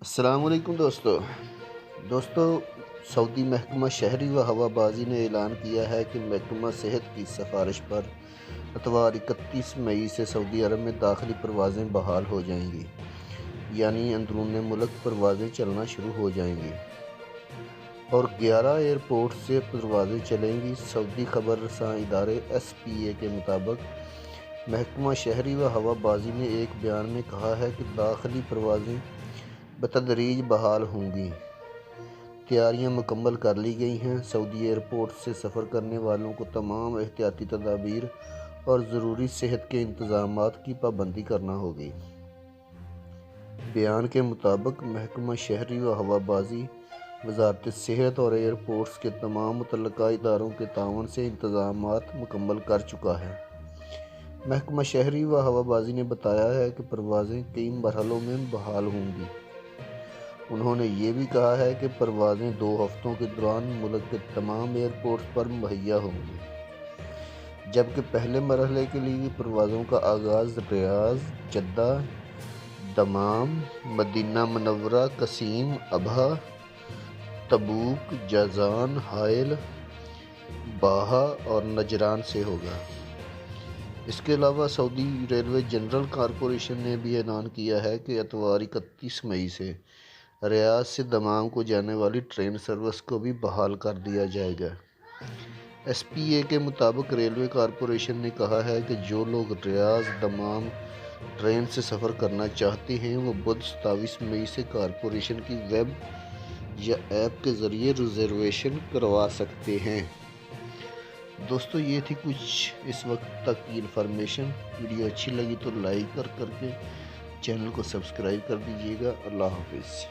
السلام علیکم دوستو سعودی محکمہ شہری و ہوا بازی نے اعلان کیا ہے کہ محکمہ صحت کی سفارش پر اتوار 31 مئی سے سعودی عرب میں داخلی پروازیں بحال ہو جائیں گی، یعنی اندرون ملک پروازیں چلنا شروع ہو جائیں گی اور 11 ایئرپورٹ سے پروازیں چلیں گی۔ سعودی خبر رساں ادارے SPA کے مطابق محکمہ شہری و ہوا بازی نے ایک بیان میں کہا ہے کہ داخلی پروازیں بتدریج بحال ہوں گی۔ تیاریاں مکمل کر لی گئی ہیں۔ سعودی ایئرپورٹ سے سفر کرنے والوں کو تمام احتیاطی تدابیر اور ضروری صحت کے انتظامات کی پابندی کرنا ہوگی۔ بیان کے مطابق محکمہ شہری و ہوا بازی وزارت صحت اور ایئرپورٹس کے تمام متعلقہ اداروں کے تعاون سے انتظامات مکمل کر چکا ہے۔ محکمہ شہری و ہوا بازی نے بتایا ہے کہ پروازیں کئی مرحلوں میں بحال ہوں گی۔ انہوں نے یہ بھی کہا ہے کہ پروازیں 2 ہفتوں کے دوران ملک کے تمام ایئرپورٹس پر مہیا ہوں گی، جبکہ پہلے مرحلے کے لیے پروازوں کا آغاز ریاض، جدہ، دمام، مدینہ منورہ، قصیم، ابہا، تبوک، جازان، حائل، باہا اور نجران سے ہوگا۔ اس کے علاوہ سعودی ریلوے جنرل کارپوریشن نے بھی اعلان کیا ہے کہ اتوار 31 مئی سے ریاض سے دمام کو جانے والی ٹرین سروس کو بھی بحال کر دیا جائے گا۔ SPA کے مطابق ریلوے کارپوریشن نے کہا ہے کہ جو لوگ ریاض دمام ٹرین سے سفر کرنا چاہتے ہیں وہ بدھ 27 مئی سے کارپوریشن کی ویب یا ایپ کے ذریعے ریزرویشن کروا سکتے ہیں۔ دوستو یہ تھی کچھ اس وقت تک کی انفارمیشن۔ ویڈیو اچھی لگی تو لائک کر کے چینل کو سبسکرائب کر دیجیے گا۔ اللہ حافظ۔